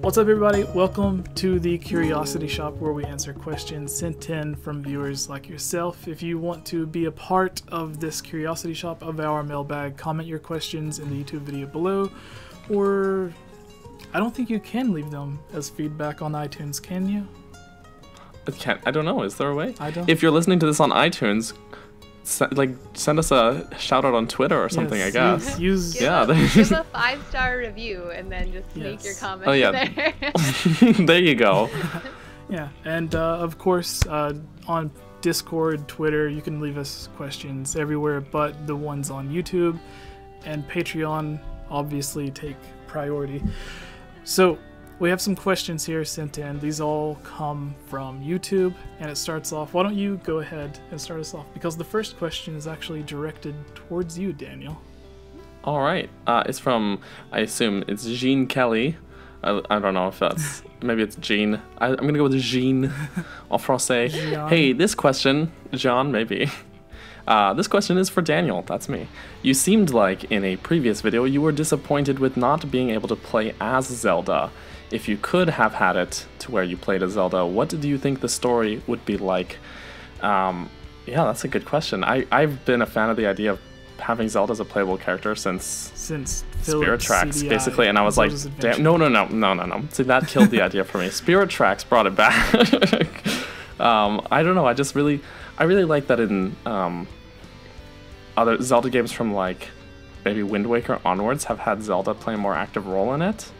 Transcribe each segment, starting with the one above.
What's up, everybody? Welcome to the Curiosity Shop, where we answer questions sent in from viewers like yourself. If you want to be a part of this Curiosity Shop of our mailbag, comment your questions in the YouTube video below, or I don't think you can leave them as feedback on iTunes, can you? I don't know. Is there a way? I don't. If you're listening to this on iTunes, send us a shout out on Twitter or something. Yes, I guess. Use give a 5-star review and then just make your comment there. There you go. Yeah, and of course on Discord, Twitter, you can leave us questions everywhere but the ones on YouTube, and Patreon obviously take priority. So we have some questions here sent in. These all come from YouTube, and it starts off, why don't you go ahead and start us off, because the first question is actually directed towards you, Daniel. All right. It's from, I assume it's Jean Kelly. I don't know if that's, maybe it's Jean. I'm going to go with Jean en français. Jean. Hey, this question, Jean, maybe. This question is for Daniel. That's me. You seemed like in a previous video you were disappointed with not being able to play as Zelda. If you could have had it to where you played as Zelda, what do you think the story would be like? Yeah, that's a good question. I've been a fan of the idea of having Zelda as a playable character since Spirit Tracks, CDI, basically, and I was like, damn, no. See, that killed the idea for me. Spirit Tracks brought it back. I don't know. I really like that in other Zelda games from like maybe Wind Waker onwards have had Zelda play a more active role in it.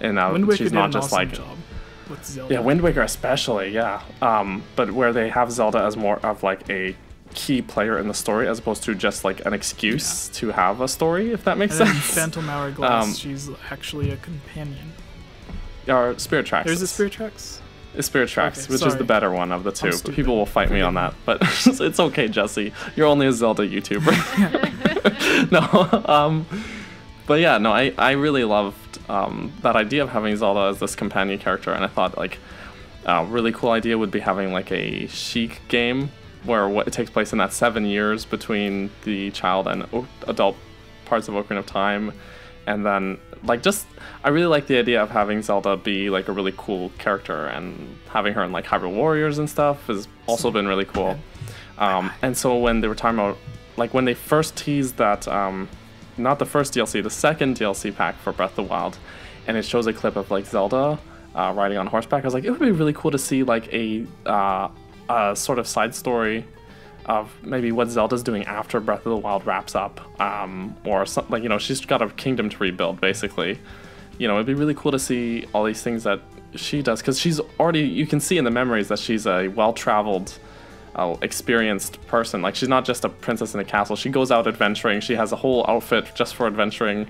And she's not just like, with Zelda. Yeah, Wind Waker especially, yeah. But where they have Zelda as more of like a key player in the story as opposed to just like an excuse to have a story, if that makes sense. Phantom Hourglass, she's actually a companion. Or Spirit Tracks. There's a Spirit Tracks? It's Spirit Tracks, okay, which is the better one of the two. People will fight me on that, but it's okay, Jesse. You're only a Zelda YouTuber. No, but yeah, no, I really loved that idea of having Zelda as this companion character, and I thought like a really cool idea would be having like a Sheik game where it takes place in that 7 years between the child and adult parts of Ocarina of Time, and then like I really like the idea of having Zelda be like a really cool character, and having her in like Hyrule Warriors and stuff has also been really cool. And so when they were talking about like when they first teased that not the first DLC, the second DLC pack for Breath of the Wild, and it shows a clip of like Zelda riding on horseback, I was like, it would be really cool to see like a sort of side story of maybe what Zelda's doing after Breath of the Wild wraps up, or something, like, you know, she's got a kingdom to rebuild, basically. You know, it'd be really cool to see all these things that she does, because she's already, you can see in the memories that she's a well-traveled, experienced person. Like, she's not just a princess in a castle. She goes out adventuring. She has a whole outfit just for adventuring.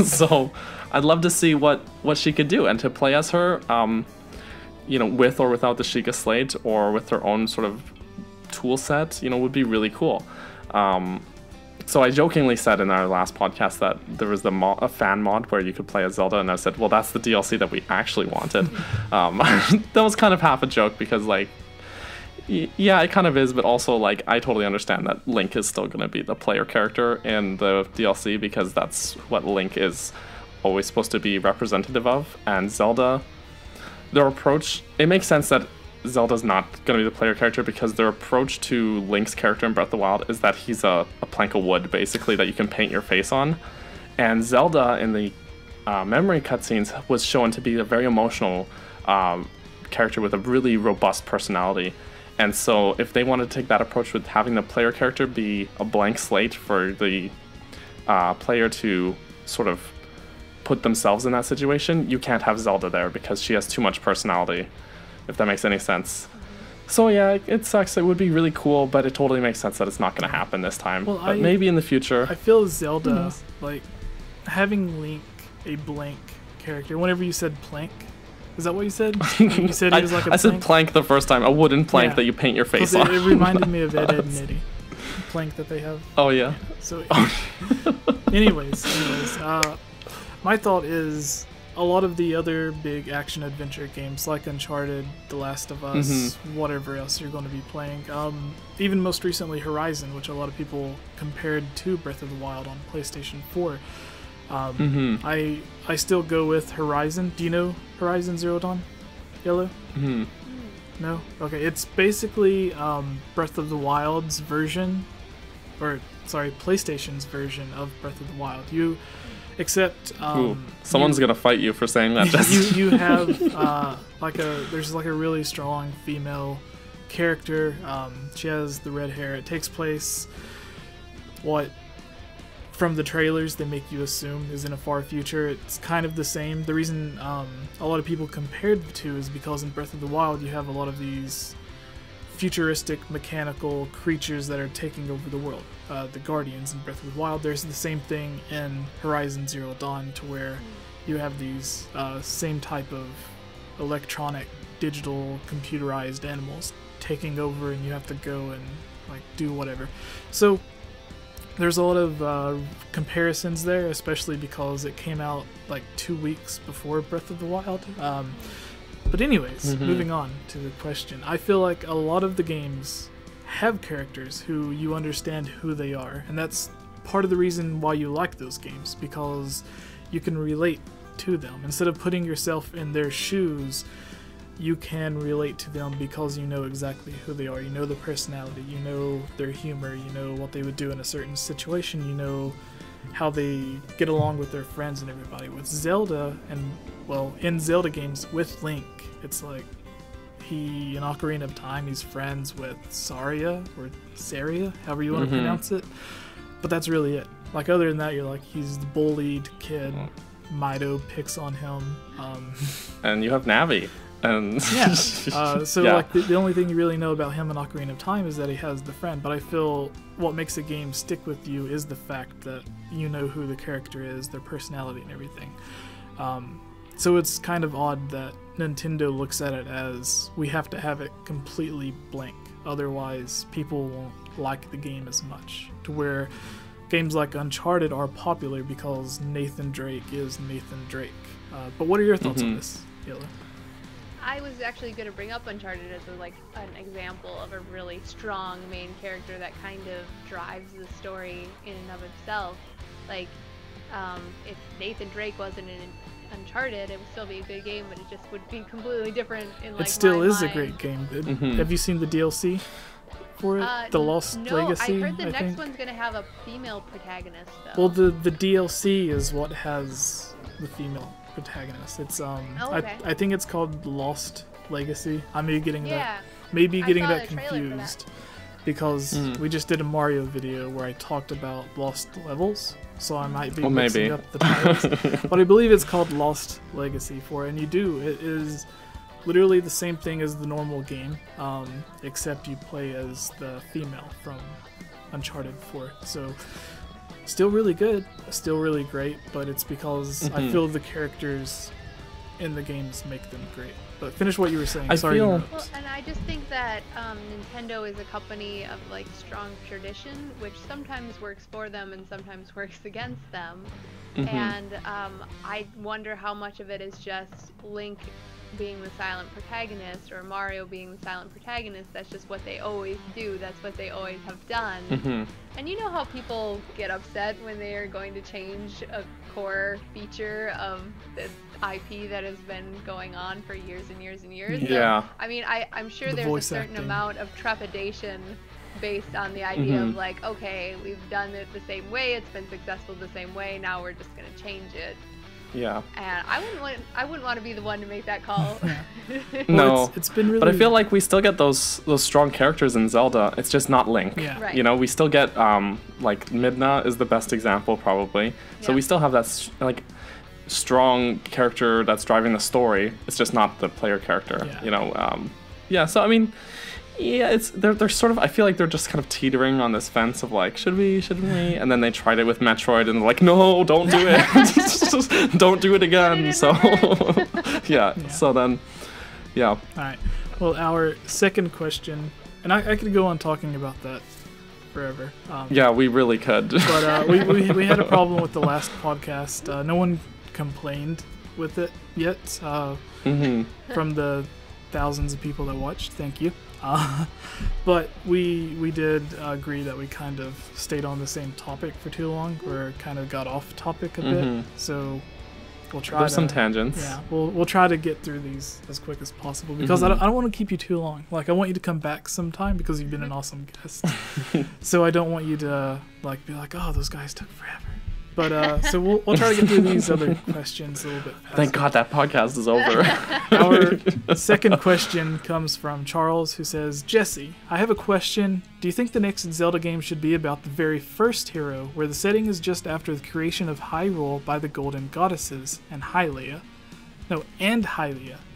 So I'd love to see what she could do, and to play as her, you know, with or without the Sheikah Slate, or with her own sort of tool set, you know, would be really cool. So I jokingly said in our last podcast that there was a fan mod where you could play as Zelda, and I said, well, that's the DLC that we actually wanted. That was kind of half a joke, because like, yeah, it kind of is, but also like I totally understand that Link is still going to be the player character in the DLC, because that's what Link is always supposed to be representative of. And Zelda, their approach, it makes sense that Zelda's not going to be the player character, because their approach to Link's character in Breath of the Wild is that he's a plank of wood, basically, that you can paint your face on. And Zelda, in the memory cutscenes, was shown to be a very emotional character with a really robust personality. And so if they wanted to take that approach with having the player character be a blank slate for the player to sort of put themselves in that situation, you can't have Zelda there, because she has too much personality, if that makes any sense. So yeah, it sucks. It would be really cool, but it totally makes sense that it's not going to happen this time. Well, but maybe in the future. I feel Zelda, like, having Link a blank character. Whenever you said plank, is that what you said? You said he was like a plank? I said plank the first time, a wooden plank that you paint your face on. It reminded me of Ed, Edd n Eddy. Plank that they have. Oh yeah. So, anyways, my thought is, a lot of the other big action-adventure games like Uncharted, The Last of Us, whatever else you're going to be playing, even most recently Horizon, which a lot of people compared to Breath of the Wild on PlayStation 4, I still go with Horizon. Do you know Horizon Zero Dawn, Yellow? No? Okay, it's basically Breath of the Wild's version, or sorry, PlayStation's version of Breath of the Wild. Except someone's gonna fight you for saying that. you have there's a really strong female character. She has the red hair. It takes place from the trailers they make you assume is in a far future. It's kind of the same. The reason a lot of people compared the two is because in Breath of the Wild you have a lot of these futuristic mechanical creatures that are taking over the world. The Guardians in Breath of the Wild. There's the same thing in Horizon Zero Dawn, to where you have these same type of electronic, digital, computerized animals taking over, and you have to go and do whatever. So there's a lot of comparisons there, especially because it came out 2 weeks before Breath of the Wild. But anyways, moving on to the question. I feel like a lot of the games have characters who you understand who they are, and that's part of the reason why you like those games, because you can relate to them. Instead of putting yourself in their shoes, you can relate to them because you know exactly who they are. You know their personality, you know their humor, you know what they would do in a certain situation, you know how they get along with their friends and everybody. With Zelda, in Zelda games with Link, it's like in Ocarina of Time, he's friends with Saria, or Saria, however you want to pronounce it. But that's really it. Other than that, you're he's the bullied kid. Mido picks on him. And you have Navi. And the only thing you really know about him in Ocarina of Time is that he has the friend. But I feel what makes a game stick with you is the fact that you know who the character is, their personality and everything. So it's kind of odd that Nintendo looks at it as we have to have it completely blank, otherwise people won't like the game as much. To where games like Uncharted are popular because Nathan Drake is Nathan Drake. But what are your thoughts on this, Yellow? I was actually going to bring up Uncharted as an example of a really strong main character that kind of drives the story in and of itself. If Nathan Drake wasn't in Uncharted, it would still be a good game, but it just would be completely different in it still my is mind. A great game. Have you seen the DLC for it? The Lost Legacy? I heard the next one's going to have a female protagonist, though. Well, the DLC is what has the female protagonist. It's I think it's called Lost Legacy. I may be getting that confused because we just did a Mario video where I talked about lost levels, so I might be mixing up the titles. But I believe it's called Lost Legacy for it, and it is literally the same thing as the normal game, except you play as the female from Uncharted 4. So still really good, still really great, but it's because I feel the characters in the games make them great. But finish what you were saying. Well, and I just think that Nintendo is a company of strong tradition, which sometimes works for them and sometimes works against them. And I wonder how much of it is just Link being the silent protagonist, or Mario being the silent protagonist. That's just what they always do. That's what they always have done. And you know how people get upset when they are going to change a core feature of this IP that has been going on for years and years and years. Yeah. So, I mean, I'm sure there's a certain amount of trepidation based on the idea of okay, we've done it the same way, it's been successful the same way, now we're just gonna change it. Yeah. And I wouldn't want to be the one to make that call. No, it's been really. But I feel like we still get those strong characters in Zelda. It's just not Link. Yeah. Right. You know, we still get Midna is the best example probably. So we still have that strong character that's driving the story. It's just not the player character. Yeah. You know. So I mean. Yeah, they're sort of. I feel like they're just kind of teetering on this fence of should we, shouldn't we? And then they tried it with Metroid, and they're like, no, don't do it, don't do it again. So, yeah. So then, yeah. All right. Well, our second question, and I could go on talking about that forever. Yeah, we really could. But we had a problem with the last podcast. No one complained with it yet. From the thousands of people that watched. Thank you. But we did agree that we kind of stayed on the same topic for too long, or kind of got off topic a bit. So we'll try. There's some tangents. Yeah, we'll try to get through these as quick as possible, because I don't want to keep you too long. Like, I want you to come back sometime because you've been an awesome guest. So I don't want you to like be like, oh, those guys took forever. But so we'll try to get through these other questions a little bit faster. Thank God that podcast is over. Our second question comes from Charles, who says, Jesse, I have a question. Do you think the next Zelda game should be about the very first hero, where the setting is just after the creation of Hyrule by the Golden Goddesses, and Hylia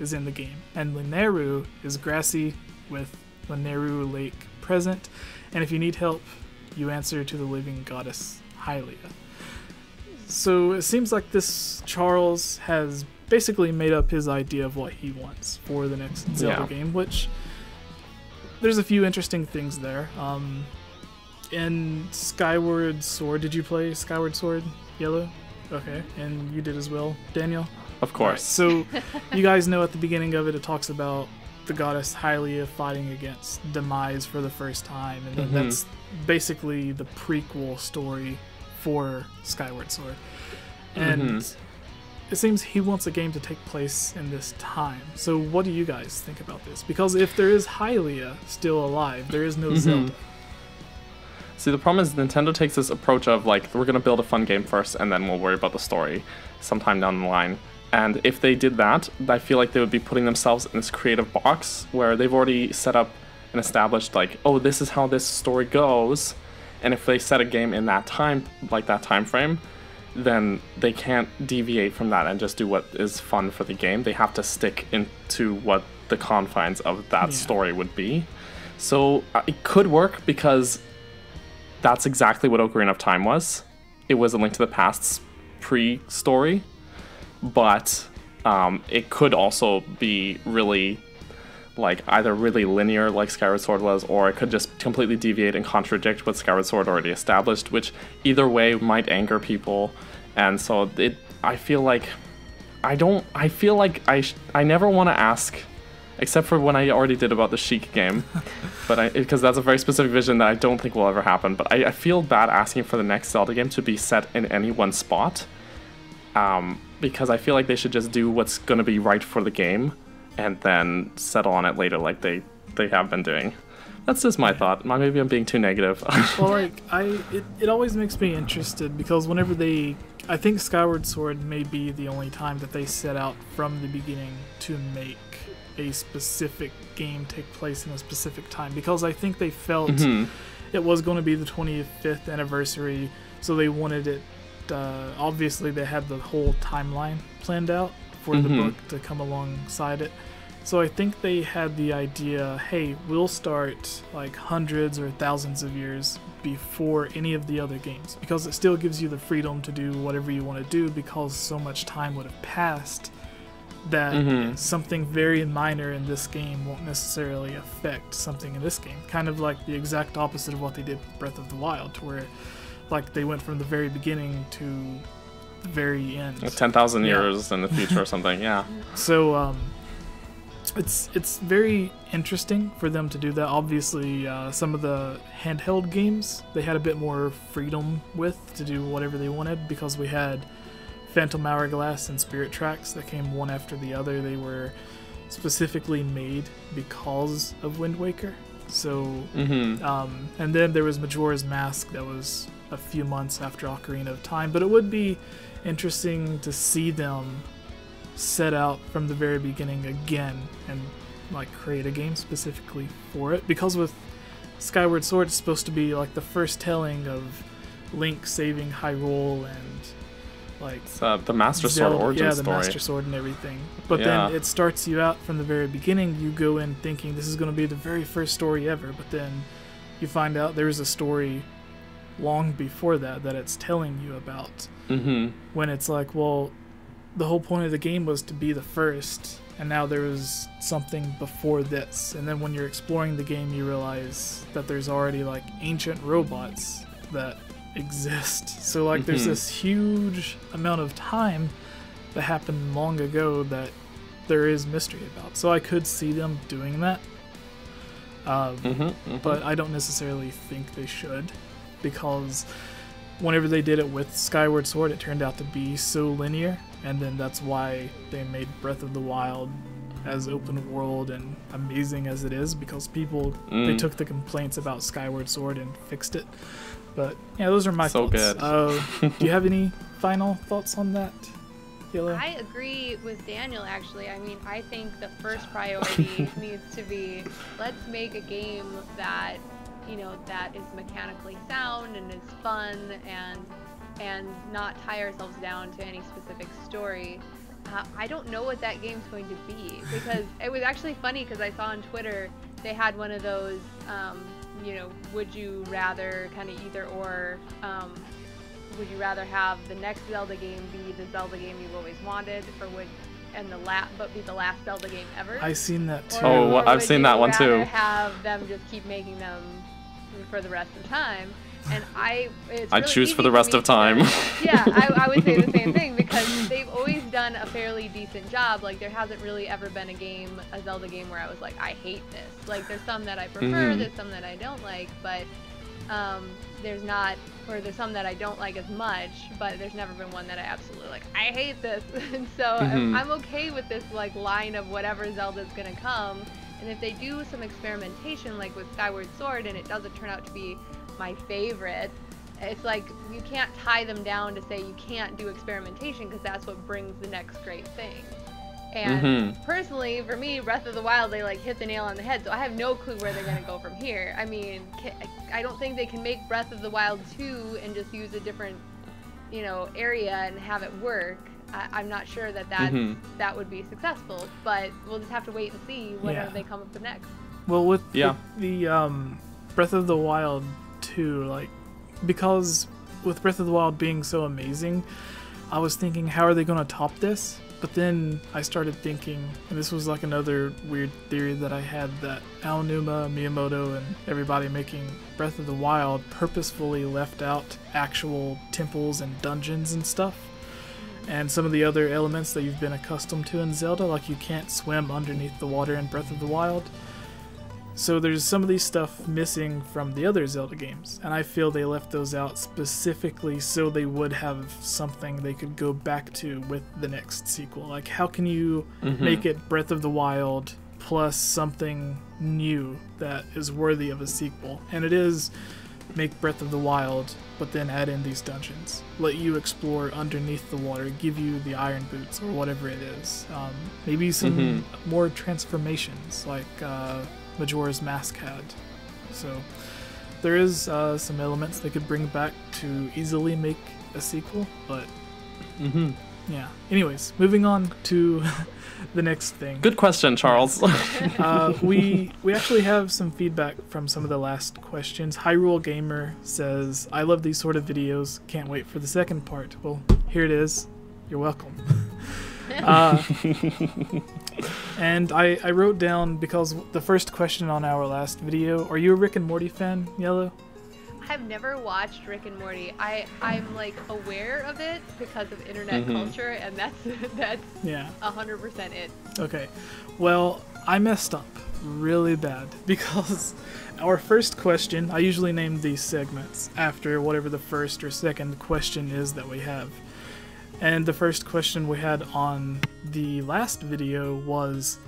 is in the game, and Lineru is grassy with Lineru Lake present, and if you need help, you answer to the living goddess Hylia. So it seems like this Charles has basically made up his idea of what he wants for the next Zelda game, which there's a few interesting things there. In Skyward Sword, did you play Skyward Sword, Yellow? Okay, and you did as well, Daniel? Of course. Right, so you guys know at the beginning of it talks about the goddess Hylia fighting against Demise for the first time, and then that's basically the prequel story for Skyward Sword. And it seems he wants a game to take place in this time. So what do you guys think about this? Because if there is Hylia still alive, there is no Zelda. See, the problem is Nintendo takes this approach of, like, we're going to build a fun game first, and then we'll worry about the story sometime down the line. And if they did that, I feel like they would be putting themselves in this creative box where they've already set up and established, like, oh, this is how this story goes. And if they set a game in that time, like that time frame, then they can't deviate from that and just do what is fun for the game. They have to stick into what the confines of that story would be. So it could work, because that's exactly what Ocarina of Time was. It was A Link to the Past's pre-story, but it could also be really, like, either really linear like Skyward Sword was, or it could just completely deviate and contradict what Skyward Sword already established, which either way might anger people. And so I feel like I never want to ask, except for when I already did about the Sheik game, but because that's a very specific vision that I don't think will ever happen. But I feel bad asking for the next Zelda game to be set in any one spot, because I feel like they should just do what's going to be right for the game and then settle on it later, like they have been doing. That's just my thought. Maybe I'm being too negative. Well, like, it always makes me interested, because whenever I think Skyward Sword may be the only time that they set out from the beginning to make a specific game take place in a specific time, because I think they felt it was going to be the 25th anniversary, so they wanted it, obviously they had the whole timeline planned out for the book to come alongside it. So I think they had the idea, hey, we'll start like hundreds or thousands of years before any of the other games, because it still gives you the freedom to do whatever you want to do, because so much time would have passed that something very minor in this game won't necessarily affect something in this game. Kind of like the exact opposite of what they did with Breath of the Wild, where like they went from the very beginning to the very end. 10,000 years in the future or something, yeah. So it's very interesting for them to do that. Obviously, some of the handheld games they had a bit more freedom with to do whatever they wanted, because we had Phantom Hourglass and Spirit Tracks that came one after the other. They were specifically made because of Wind Waker. So, and then there was Majora's Mask that was a few months after Ocarina of Time. But it would be interesting to see them set out from the very beginning again and like create a game specifically for it, because with Skyward Sword it's supposed to be like the first telling of Link saving Hyrule and like the Master Sword origin story. Master Sword and everything. But then it starts you out from the very beginning. You go in thinking this is going to be the very first story ever, but then you find out there's a story long before that it's telling you about. When it's like, well, the whole point of the game was to be the first, and now there was something before this. And then when you're exploring the game, you realize that there's already like ancient robots that exist. So like there's this huge amount of time that happened long ago that there is mystery about. So I could see them doing that. But I don't necessarily think they should, because whenever they did it with Skyward Sword, it turned out to be so linear, and then that's why they made Breath of the Wild as open world and amazing as it is, because people they took the complaints about Skyward Sword and fixed it. But yeah, those are my thoughts. Good. Do you have any final thoughts on that, Yellow? I agree with Daniel, actually. I mean, I think the first priority needs to be, let's make a game that, you know, that is mechanically sound and is fun, and not tie ourselves down to any specific story. I don't know what that game's going to be, because it was actually funny, because I saw on Twitter they had one of those, you know, would you rather kind of either or, would you rather have the next Zelda game be the Zelda game you've always wanted, or would but be the last Zelda game ever? I've seen that too. I've seen that one too. Have them just keep making them for the rest of time, and I'd really choose for the rest of time. Yeah, I would say the same thing, because they've always done a fairly decent job. Like, there hasn't really ever been a Zelda game where I was like, I hate this. Like, there's some that I prefer, there's some that I don't like, but there's some that I don't like as much, but there's never been one that I absolutely like, I hate this. And so I'm okay with this, like, line of whatever Zelda's gonna come. And if they do some experimentation, like with Skyward Sword, and it doesn't turn out to be my favorite, it's like, you can't tie them down to say you can't do experimentation, because that's what brings the next great thing. And personally, for me, Breath of the Wild, they like hit the nail on the head, so I have no clue where they're going to go from here. I mean, I don't think they can make Breath of the Wild 2 and just use a different, you know, area and have it work. I'm not sure that that would be successful, but we'll just have to wait and see whatever they come up with next. Well, with the Breath of the Wild 2, like, because with Breath of the Wild being so amazing, I was thinking, how are they going to top this? But then I started thinking, and this was like another weird theory that I had, that Aonuma, Miyamoto, and everybody making Breath of the Wild purposefully left out actual temples and dungeons and stuff. And some of the other elements that you've been accustomed to in Zelda, like you can't swim underneath the water in Breath of the Wild. So there's some of these stuff missing from the other Zelda games, and I feel they left those out specifically so they would have something they could go back to with the next sequel. Like, how can you make it Breath of the Wild plus something new that is worthy of a sequel? And it is make Breath of the Wild, but then add in these dungeons. Let you explore underneath the water, give you the iron boots, or whatever it is. Maybe some more transformations, like Majora's Mask had. So there is some elements they could bring back to easily make a sequel, but yeah. Anyways, moving on to the next thing. Good question, Charles. We actually have some feedback from some of the last questions. Hyrule Gamer says, I love these sort of videos. Can't wait for the second part. Well, here it is. You're welcome. And I wrote down, because the first question on our last video, are you a Rick and Morty fan, Yellow? I've never watched Rick and Morty. I'm like aware of it because of internet culture, and that's 100% it. Okay, well, I messed up really bad, because our first question, I usually name these segments after whatever the first or second question is that we have. And the first question we had on the last video was,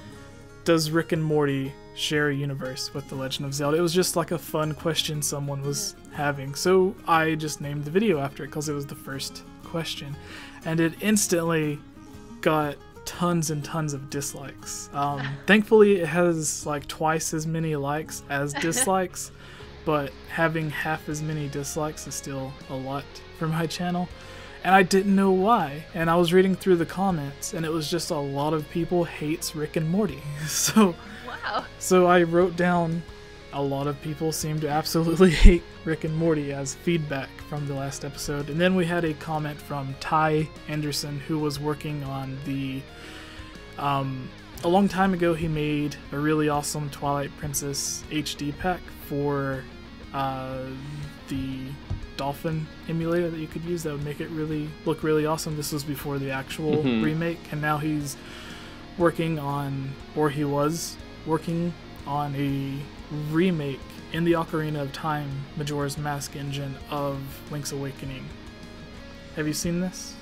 does Rick and Morty share a universe with The Legend of Zelda? It was just like a fun question someone was having. So I just named the video after it because it was the first question. And it instantly got tons and tons of dislikes. Thankfully, it has like twice as many likes as dislikes, but having half as many dislikes is still a lot for my channel. And I didn't know why. And I was reading through the comments, and it was just a lot of people hates Rick and Morty. So I wrote down, a lot of people seem to absolutely hate Rick and Morty as feedback from the last episode. And then we had a comment from Ty Anderson, who was working on the... a long time ago, he made a really awesome Twilight Princess HD pack for the Dolphin emulator that you could use that would make it look really awesome. This was before the actual remake, and now he's working on, or he was working on a remake in the Ocarina of Time Majora's Mask engine of Link's Awakening. Have you seen this?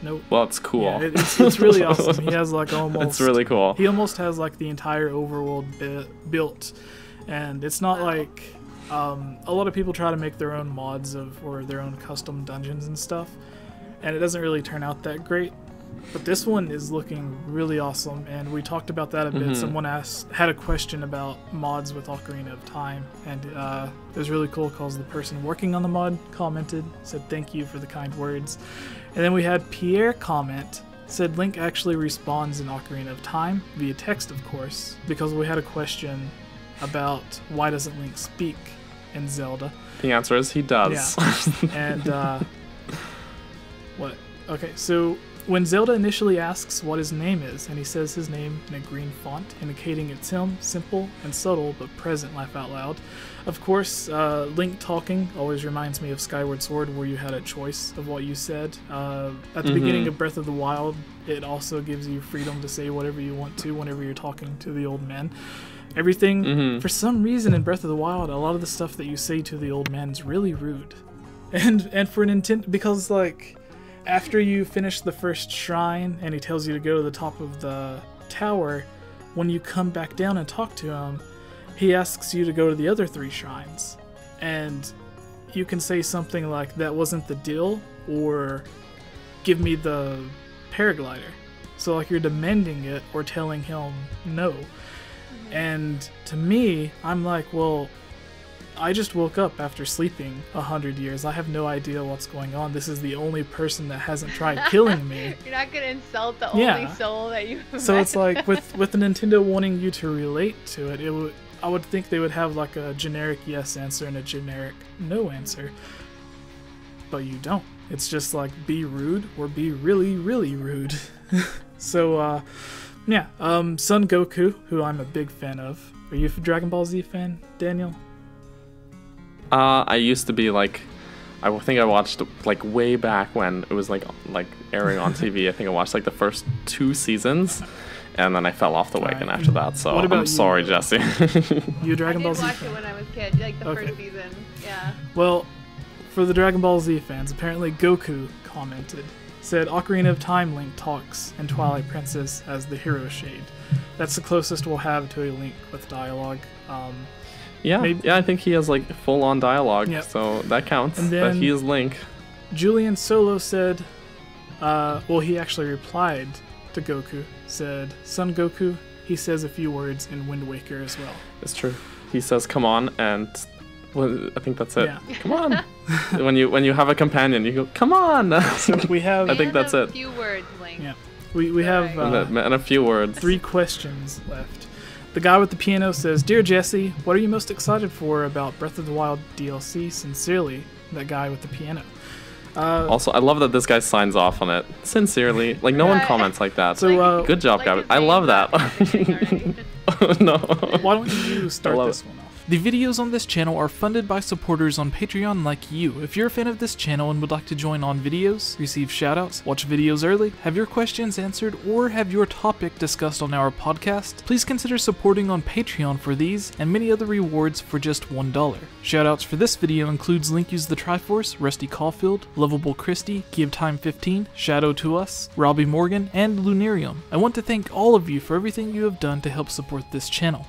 Nope. Well, it's cool. Yeah, it's really awesome. He has like almost... It's really cool. He almost has like the entire overworld built. And it's not like... a lot of people try to make their own mods or their own custom dungeons and stuff. And it doesn't really turn out that great. But this one is looking really awesome, and we talked about that a bit. Someone had a question about mods with Ocarina of Time, and it was really cool because the person working on the mod commented, said thank you for the kind words. And then we had Pierre comment, said Link actually respawns in Ocarina of Time, via text of course, because we had a question about why doesn't Link speak in Zelda. The answer is he does. Yeah. And, what? Okay, so... when Zelda initially asks what his name is, and he says his name in a green font, indicating it's him, simple and subtle, but present, laugh out loud. Of course, Link talking always reminds me of Skyward Sword, where you had a choice of what you said. At the beginning of Breath of the Wild, it also gives you freedom to say whatever you want to whenever you're talking to the old man. Everything, for some reason in Breath of the Wild, a lot of the stuff that you say to the old man is really rude. And for Nintendo, because like... after you finish the first shrine and he tells you to go to the top of the tower, when you come back down and talk to him, he asks you to go to the other 3 shrines. And you can say something like, that wasn't the deal, or give me the paraglider. So like you're demanding it or telling him no. And to me, I'm like, well, I just woke up after sleeping 100 years. I have no idea what's going on. This is the only person that hasn't tried killing me. You're not gonna insult the only soul that you met. So it's like with the Nintendo wanting you to relate to it, I would think they would have like a generic yes answer and a generic no answer. But you don't. It's just like be rude or be really, really rude. So yeah, Son Goku, who I'm a big fan of. Are you a Dragon Ball Z fan, Daniel? I used to be like, I think I watched like way back when it was like airing on TV. I think I watched like the first 2 seasons, and then I fell off the wagon after that. So I'm sorry, Jesse. You a Dragon Ball Z fan? I did watch it when I was a kid, like the first season. Yeah. Well, for the Dragon Ball Z fans, apparently Goku commented, said Ocarina of Time Link talks and Twilight Princess as the hero shade. That's the closest we'll have to a Link with dialogue. Yeah, I think he has like full-on dialogue, so that counts. That he is Link. Julian Solo said, well, he actually replied to Goku, said, Son Goku, he says a few words in Wind Waker as well. It's true. He says, come on, and well, I think that's it. Yeah. Come on. when you have a companion, you go, come on. We have... I think that's it. A few words, Link. Yeah. We have... and a few words. 3 questions left. The guy with the piano says, Dear Jesse, what are you most excited for about Breath of the Wild DLC? Sincerely, that guy with the piano. Also, I love that this guy signs off on it. Sincerely. Like, no one comments like that. So, good job, guy. I love that. No. Why don't you start this one off? The videos on this channel are funded by supporters on Patreon like you. If you're a fan of this channel and would like to join on videos, receive shoutouts, watch videos early, have your questions answered, or have your topic discussed on our podcast, please consider supporting on Patreon for these and many other rewards for just $1. Shoutouts for this video includes Link Use the Triforce, Rusty Caulfield, Lovable Christie, Give Time 15, Shadow to Us, Robbie Morgan, and Lunarium. I want to thank all of you for everything you have done to help support this channel.